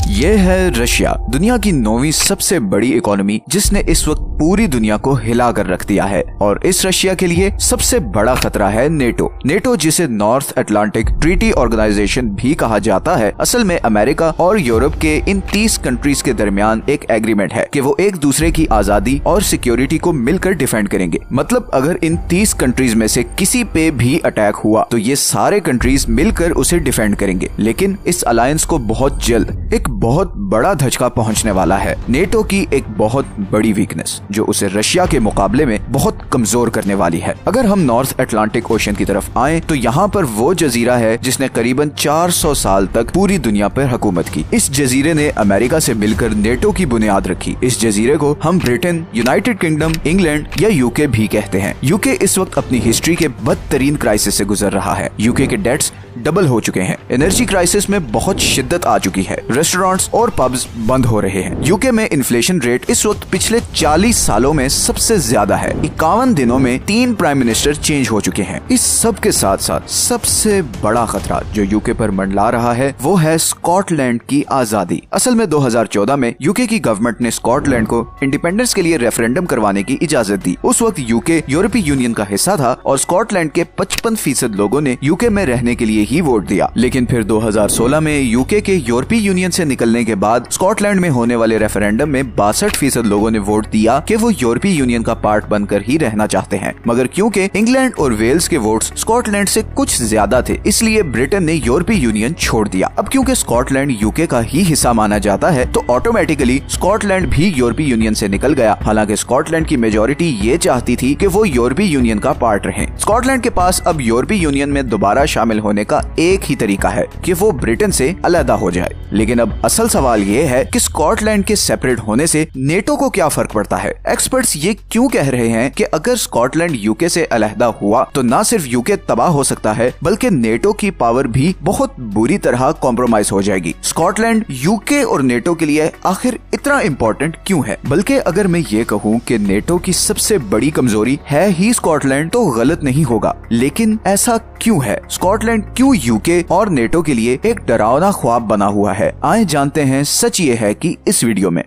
ये है रशिया, दुनिया की 9वीं सबसे बड़ी इकोनॉमी, जिसने इस वक्त पूरी दुनिया को हिला कर रख दिया है। और इस रशिया के लिए सबसे बड़ा खतरा है नेटो। नेटो, जिसे नॉर्थ अटलांटिक ट्रीटी ऑर्गेनाइजेशन भी कहा जाता है, असल में अमेरिका और यूरोप के इन 30 कंट्रीज के दरमियान एक एग्रीमेंट है कि वो एक दूसरे की आजादी और सिक्योरिटी को मिलकर डिफेंड करेंगे। मतलब अगर इन 30 कंट्रीज में से किसी पे भी अटैक हुआ तो ये सारे कंट्रीज मिलकर उसे डिफेंड करेंगे। लेकिन इस अलायंस को बहुत जल्द एक बहुत बड़ा धचका पहुंचने वाला है। नेटो की एक बहुत बड़ी वीकनेस जो उसे रशिया के मुकाबले में बहुत कमजोर करने वाली है। अगर हम नॉर्थ अटलांटिक ओशन की तरफ आए तो यहाँ पर वो जजीरा है जिसने करीबन 400 साल तक पूरी दुनिया पर हुकूमत की। इस जजीरे ने अमेरिका से मिलकर नेटो की बुनियाद रखी। इस जजीरे को हम ब्रिटेन, यूनाइटेड किंगडम, इंग्लैंड या यूके भी कहते हैं। यूके इस वक्त अपनी हिस्ट्री के बदतरीन क्राइसिस से गुजर रहा है। यूके के डेट्स डबल हो चुके हैं। एनर्जी क्राइसिस में बहुत शिद्दत आ चुकी है। रेस्टोरेंट्स और पब्स बंद हो रहे हैं। यूके में इन्फ्लेशन रेट इस वक्त पिछले 40 सालों में सबसे ज्यादा है। 51 दिनों में 3 प्राइम मिनिस्टर चेंज हो चुके हैं। इस सब के साथ साथ सबसे बड़ा खतरा जो यूके पर मंडला रहा है वो है स्कॉटलैंड की आजादी। असल में 2014 में यूके की गवर्नमेंट ने स्कॉटलैंड को इंडिपेंडेंस के लिए रेफरेंडम करवाने की इजाजत दी। उस वक्त यूके यूरोपीय यूनियन का हिस्सा था और स्कॉटलैंड के 55% लोगों ने यूके में रहने के लिए ही वोट दिया। लेकिन फिर 2016 में यूके के यूरोपीय यूनियन से निकलने के बाद स्कॉटलैंड में होने वाले रेफरेंडम में 62% लोगों ने वोट दिया कि वो यूरोपीय यूनियन का पार्ट बनकर ही रहना चाहते हैं। मगर क्योंकि इंग्लैंड और वेल्स के वोट्स स्कॉटलैंड से कुछ ज्यादा थे, इसलिए ब्रिटेन ने यूरोपीय यूनियन छोड़ दिया। अब क्योंकि स्कॉटलैंड यूके का ही हिस्सा माना जाता है तो ऑटोमेटिकली स्कॉटलैंड भी यूरोपीय यूनियन से निकल गया। हालांकि स्कॉटलैंड की मेजोरिटी ये चाहती थी कि वो यूरोपीय यूनियन का पार्ट रहे। स्कॉटलैंड के पास अब यूरोपीय यूनियन में दोबारा शामिल होने का एक ही तरीका है कि वो ब्रिटेन से अलग हो जाए। लेकिन अब असल सवाल ये है कि स्कॉटलैंड के सेपरेट होने से नेटो को क्या फर्क पड़ता है। एक्सपर्ट्स ये क्यों कह रहे हैं कि अगर स्कॉटलैंड यूके से अलग हुआ तो न सिर्फ यूके तबाह हो सकता है बल्कि नेटो की पावर भी बहुत बुरी तरह कॉम्प्रोमाइज हो जाएगी। स्कॉटलैंड यूके और नेटो के लिए आखिर इतना इम्पोर्टेंट क्यों है? बल्कि अगर मैं ये कहूँ कि नेटो की सबसे बड़ी कमजोरी है ही स्कॉटलैंड तो गलत नहीं होगा। लेकिन ऐसा क्यों है? स्कॉटलैंड क्यों यूके और नेटो के लिए एक डरावना ख्वाब बना हुआ है? आइए जानते हैं। सच ये है कि इस वीडियो में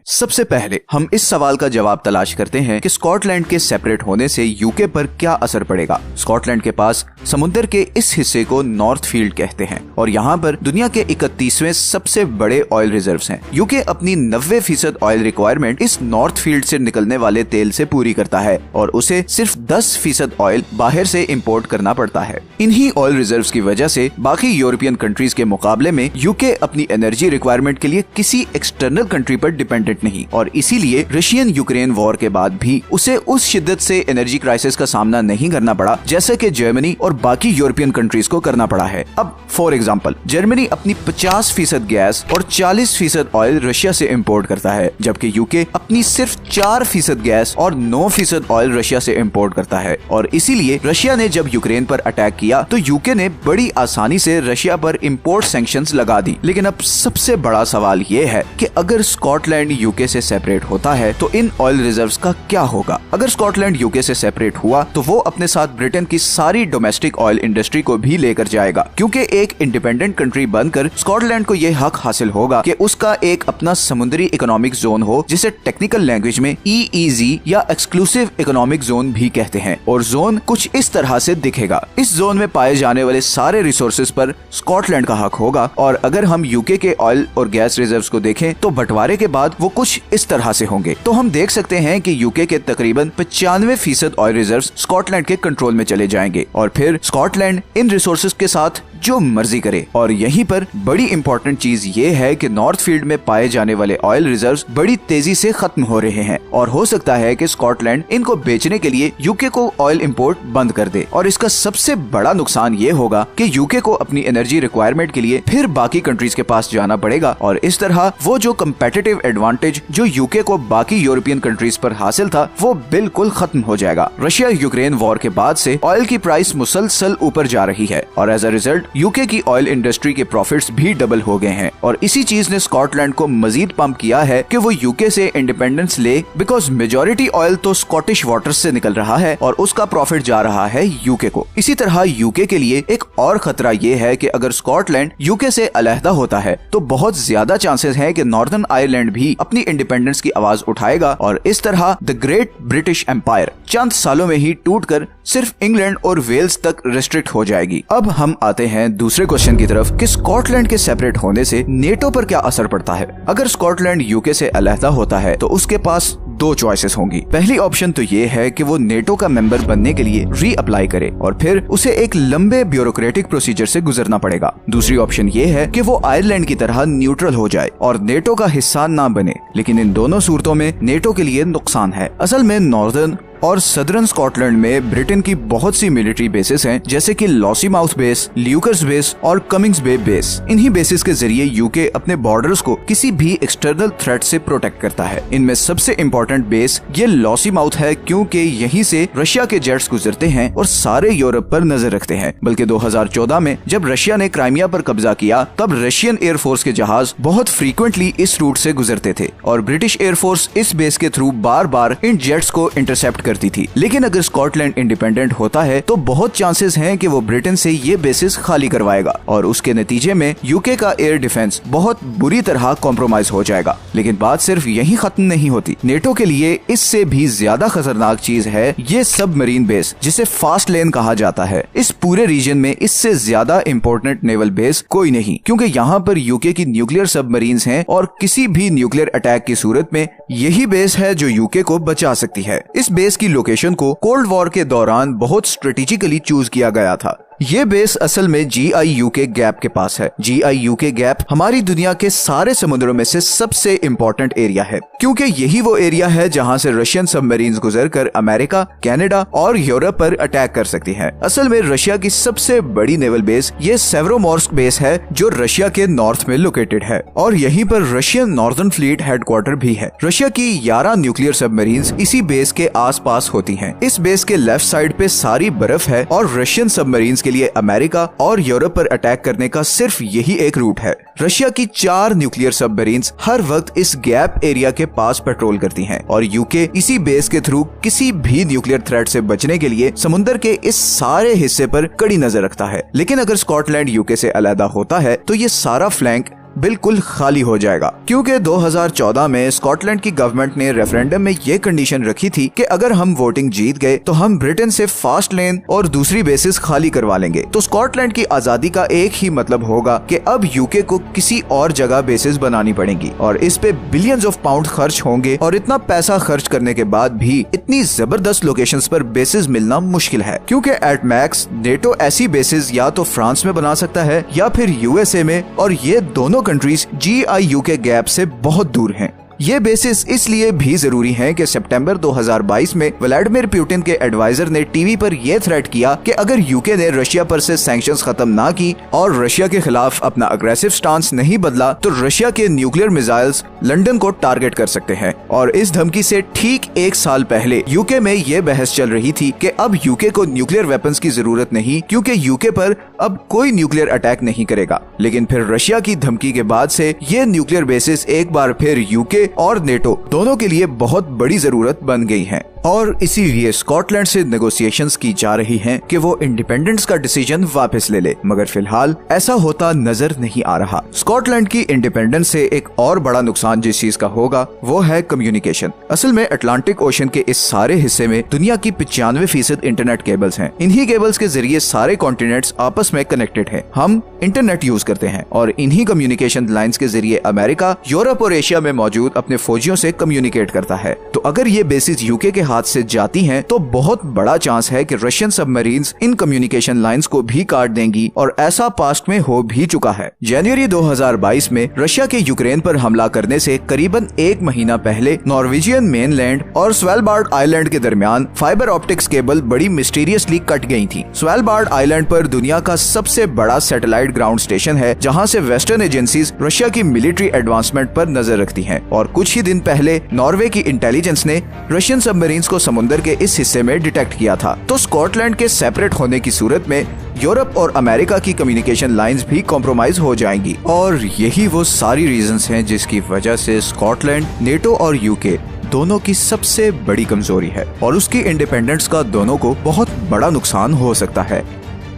सबसे पहले हम इस सवाल का जवाब तलाश करते हैं कि स्कॉटलैंड के सेपरेट होने से यूके पर क्या असर पड़ेगा। स्कॉटलैंड के पास समुद्र के इस हिस्से को नॉर्थ फील्ड कहते हैं और यहाँ पर दुनिया के 31वें सबसे बड़े ऑयल रिजर्व्स हैं। यूके अपनी 90% ऑयल रिक्वायरमेंट इस नॉर्थ फील्ड से निकलने वाले तेल से पूरी करता है और उसे सिर्फ 10% ऑयल बाहर से इम्पोर्ट करना पड़ता है। इन्हीं ऑयल रिजर्व्स की वजह से बाकी यूरोपियन कंट्रीज के मुकाबले में यूके अपनी एनर्जी रिक्वायरमेंट के लिए किसी एक्सटर्नल कंट्री पर डिपेंडेंट नहीं और इसीलिए रशियन यूक्रेन वॉर के बाद भी उसे उस शिद्दत से एनर्जी क्राइसिस का सामना नहीं करना पड़ा जैसे कि जर्मनी और बाकी यूरोपियन कंट्रीज को करना पड़ा है। अब फॉर एग्जांपल जर्मनी अपनी 50% गैस और 40% ऑयल रशिया से इंपोर्ट करता है, जबकि यूके अपनी सिर्फ 4% गैस और 9% ऑयल रशिया से इंपोर्ट करता है। और इसीलिए रशिया ने जब यूक्रेन पर अटैक किया तो यूके ने बड़ी आसानी से रशिया पर इंपोर्ट सैंक्शंस लगा दी। लेकिन अब सबसे बड़ा सवाल ये है कि अगर स्कॉटलैंड यूके से सेपरेट होता है तो इन ऑयल रिजर्व्स का क्या होगा? अगर स्कॉटलैंड यूके से सेपरेट हुआ तो वो अपने साथ ब्रिटेन की सारी डोमेस्टिक ऑयल इंडस्ट्री को भी लेकर जाएगा, क्योंकि एक इंडिपेंडेंट कंट्री बनकर स्कॉटलैंड को ये हक हासिल होगा कि उसका एक अपना समुद्री इकोनॉमिक जोन हो, जिसे टेक्निकल लैंग्वेज में EEZ या एक्सक्लूसिव इकोनॉमिक जोन भी कहते हैं। और जोन कुछ इस तरह से दिखेगा। इस जोन में पाए जाने वाले सारे रिसोर्सेज पर स्कॉटलैंड का हक होगा। और अगर हम यूके के ऑयल और गैस रिजर्व्स को देखें तो बंटवारे के बाद वो कुछ इस तरह से होंगे। तो हम देख सकते हैं कि यूके के तकरीबन 95% ऑयल रिजर्व्स स्कॉटलैंड के कंट्रोल में चले जाएंगे और फिर स्कॉटलैंड इन रिसोर्सेज के साथ जो मर्जी करे। और यहीं पर बड़ी इंपॉर्टेंट चीज ये है कि नॉर्थ फील्ड में पाए जाने वाले ऑयल रिजर्व्स बड़ी तेजी से खत्म हो रहे हैं और हो सकता है कि स्कॉटलैंड इनको बेचने के लिए यूके को ऑयल इंपोर्ट बंद कर दे। और इसका सबसे बड़ा नुकसान ये होगा कि यूके को अपनी एनर्जी रिक्वायरमेंट के लिए फिर बाकी कंट्रीज के पास जाना पड़ेगा और इस तरह वो जो कंपेटिटिव एडवांटेज जो यूके को बाकी यूरोपियन कंट्रीज पर हासिल था वो बिल्कुल खत्म हो जाएगा। रशिया यूक्रेन वॉर के बाद से ऑयल की प्राइस मुसलसल ऊपर जा रही है और एज अ रिजल्ट यूके की ऑयल इंडस्ट्री के प्रॉफिट्स भी डबल हो गए हैं और इसी चीज ने स्कॉटलैंड को मजीद पंप किया है कि वो यूके से इंडिपेंडेंस ले, बिकॉज मेजॉरिटी ऑयल तो स्कॉटिश वाटर्स से निकल रहा है और उसका प्रॉफिट जा रहा है यूके को। इसी तरह यूके के लिए एक और खतरा ये है कि अगर स्कॉटलैंड यूके से अलहदा होता है तो बहुत ज्यादा चांसेस हैं कि नॉर्दर्न आयरलैंड भी अपनी इंडिपेंडेंस की आवाज उठाएगा और इस तरह द ग्रेट ब्रिटिश एम्पायर चंद सालों में ही टूटकर सिर्फ इंग्लैंड और वेल्स तक रिस्ट्रिक्ट हो जाएगी। अब हम आते हैं दूसरे क्वेश्चन की तरफ कि स्कॉटलैंड के सेपरेट होने से नेटो पर क्या असर पड़ता है। अगर स्कॉटलैंड यूके से अलहदा होता है तो उसके पास दो चॉइसेस होंगी। पहली ऑप्शन तो ये है कि वो नेटो का मेंबर बनने के लिए री अप्लाई करे और फिर उसे एक लंबे ब्यूरोक्रेटिक प्रोसीजर से गुजरना पड़ेगा। दूसरी ऑप्शन ये है कि वो आयरलैंड की तरह न्यूट्रल हो जाए और नेटो का हिस्सा ना बने, लेकिन इन दोनों सूरतों में नेटो के लिए नुकसान है। असल में नॉर्दर्न और सदर्न स्कॉटलैंड में ब्रिटेन की बहुत सी मिलिट्री बेसेस हैं, जैसे कि लॉसीमाउथ बेस, ल्यूकर्स बेस और कमिंग्स बे बेस। इन्हीं बेसिस के जरिए यूके अपने बॉर्डर्स को किसी भी एक्सटर्नल थ्रेट से प्रोटेक्ट करता है। इनमें सबसे इम्पोर्टेंट बेस ये लॉसीमाउथ है, क्योंकि यहीं से रशिया के जेट्स गुजरते हैं और सारे यूरोप पर नजर रखते हैं। बल्कि 2014 में जब रशिया ने क्राइमिया पर कब्जा किया तब रशियन एयरफोर्स के जहाज बहुत फ्रीक्वेंटली इस रूट से गुजरते थे और ब्रिटिश एयरफोर्स इस बेस के थ्रू बार बार इन जेट्स को इंटरसेप्ट करती थी। लेकिन अगर स्कॉटलैंड इंडिपेंडेंट होता है तो बहुत चांसेस हैं कि वो ब्रिटेन से ये बेसिस खाली करवाएगा और उसके नतीजे में यूके का एयर डिफेंस बहुत बुरी तरह कॉम्प्रोमाइज हो जाएगा। लेकिन बात सिर्फ यही खत्म नहीं होती। नेटो के लिए इससे भी ज्यादा खतरनाक चीज है ये सबमरीन बेस, जिसे फास्ट लेन कहा जाता है। इस पूरे रीजन में इससे ज्यादा इम्पोर्टेंट नेवल बेस कोई नहीं, क्योंकि यहाँ पर यूके की न्यूक्लियर सबमरीन्स हैं और किसी भी न्यूक्लियर अटैक की सूरत में यही बेस है जो यूके को बचा सकती है। इस बेस की लोकेशन को कोल्ड वॉर के दौरान बहुत स्ट्रेटेजिकली चूज किया गया था। ये बेस असल में GIUK गैप के पास है। GIUK गैप हमारी दुनिया के सारे समुद्रों में से सबसे इम्पोर्टेंट एरिया है, क्योंकि यही वो एरिया है जहां से रशियन सबमरीन्स गुजरकर अमेरिका, कनाडा और यूरोप पर अटैक कर सकती हैं। असल में रशिया की सबसे बड़ी नेवल बेस ये सेवरोमोर्स्क बेस है, जो रशिया के नॉर्थ में लोकेटेड है और यहीं पर रशियन नॉर्दर्न फ्लीट हेडक्वार्टर भी है। रशिया की 11 न्यूक्लियर सबमरीन्स इसी बेस के आसपास होती हैं। इस बेस के लेफ्ट साइड पे सारी बर्फ है और रशियन सबमरीन्स लिए अमेरिका और यूरोप पर अटैक करने का सिर्फ यही एक रूट है। रशिया की 4 न्यूक्लियर सबमरीन्स हर वक्त इस गैप एरिया के पास पेट्रोल करती हैं और यूके इसी बेस के थ्रू किसी भी न्यूक्लियर थ्रेट से बचने के लिए समुद्र के इस सारे हिस्से पर कड़ी नजर रखता है। लेकिन अगर स्कॉटलैंड यूके से अलग होता है तो ये सारा फ्लैंक बिल्कुल खाली हो जाएगा, क्योंकि 2014 में स्कॉटलैंड की गवर्नमेंट ने रेफरेंडम में ये कंडीशन रखी थी कि अगर हम वोटिंग जीत गए तो हम ब्रिटेन से फास्ट लेन और दूसरी बेसिस खाली करवा लेंगे। तो स्कॉटलैंड की आजादी का एक ही मतलब होगा कि अब यूके को किसी और जगह बेसिस बनानी पड़ेगी और इस पे बिलियंस ऑफ पाउंड खर्च होंगे और इतना पैसा खर्च करने के बाद भी इतनी जबरदस्त लोकेशंस पर बेसिस मिलना मुश्किल है, क्योंकि एट मैक्स नेटो ऐसी बेसिस या तो फ्रांस में बना सकता है या फिर USA में, और ये दोनों कंट्रीज GIUK गैप से बहुत दूर हैं। ये बेसिस इसलिए भी जरूरी हैं कि सितंबर 2022 में व्लादिमीर पुतिन के एडवाइजर ने टीवी पर यह थ्रेट किया कि अगर यूके ने रशिया पर से सैंक्शंस खत्म ना की और रशिया के खिलाफ अपना अग्रेसिव स्टांस नहीं बदला तो रशिया के न्यूक्लियर मिसाइल्स लंदन को टारगेट कर सकते हैं। और इस धमकी से ठीक 1 साल पहले यूके में ये बहस चल रही थी कि अब यूके को न्यूक्लियर वेपन्स की जरूरत नहीं, क्योंकि यूके पर अब कोई न्यूक्लियर अटैक नहीं करेगा। लेकिन फिर रशिया की धमकी के बाद से ये न्यूक्लियर बेसिस एक बार फिर यूके और नेटो दोनों के लिए बहुत बड़ी जरूरत बन गई है और इसीलिए स्कॉटलैंड से नेगोशिएशंस की जा रही हैं कि वो इंडिपेंडेंस का डिसीजन वापस ले ले, मगर फिलहाल ऐसा होता नजर नहीं आ रहा। स्कॉटलैंड की इंडिपेंडेंस से एक और बड़ा नुकसान जिस चीज का होगा वो है कम्युनिकेशन। असल में अटलांटिक ओशन के इस सारे हिस्से में दुनिया की 95% इंटरनेट केबल्स हैं। इन्हीं केबल्स के जरिए सारे कॉन्टिनेंट्स आपस में कनेक्टेड हैं। हम इंटरनेट यूज करते हैं और इन्हीं कम्युनिकेशन लाइंस के जरिए अमेरिका, यूरोप और एशिया में मौजूद अपने फौजियों से कम्युनिकेट करता है। तो अगर ये बेसिस यूके के हाथ से जाती हैं तो बहुत बड़ा चांस है कि Russian submarines in communication lines को भी काट देंगी और ऐसा पास्ट में हो भी चुका है। जनवरी 2022 में रशिया के यूक्रेन पर हमला करने से करीबन 1 महीना पहले नॉर्वेजियन मेनलैंड और स्वेलबार्ड आइलैंड के दरमियान फाइबर ऑप्टिक्स केबल बड़ी मिस्टीरियसली कट गई थी। स्वेलबार्ड आइलैंड पर दुनिया का सबसे बड़ा सैटेलाइट ग्राउंड स्टेशन है, जहां से वेस्टर्न एजेंसीज रशिया की मिलिट्री एडवांसमेंट पर नजर रखती हैं। और कुछ ही दिन पहले नॉर्वे की इंटेलिजेंस ने रशियन सबमरीन लाइंस को समुद्र के इस हिस्से में डिटेक्ट किया था। तो स्कॉटलैंड के सेपरेट होने की सूरत में यूरोप और अमेरिका की कम्युनिकेशन लाइंस भी कॉम्प्रोमाइज हो जाएंगी। और यही वो सारी रीजंस हैं जिसकी वजह से स्कॉटलैंड नेटो और यूके दोनों की सबसे बड़ी कमजोरी है और उसकी इंडिपेंडेंस का दोनों को बहुत बड़ा नुकसान हो सकता है।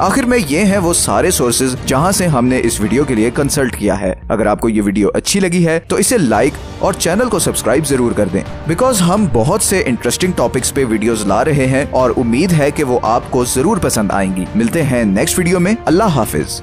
आखिर में ये हैं वो सारे सोर्सेज जहां से हमने इस वीडियो के लिए कंसल्ट किया है। अगर आपको ये वीडियो अच्छी लगी है तो इसे लाइक और चैनल को सब्सक्राइब जरूर कर दें, बिकॉज हम बहुत से इंटरेस्टिंग टॉपिक्स पे वीडियोस ला रहे हैं और उम्मीद है कि वो आपको जरूर पसंद आएंगी। मिलते हैं नेक्स्ट वीडियो में। अल्लाह हाफिज।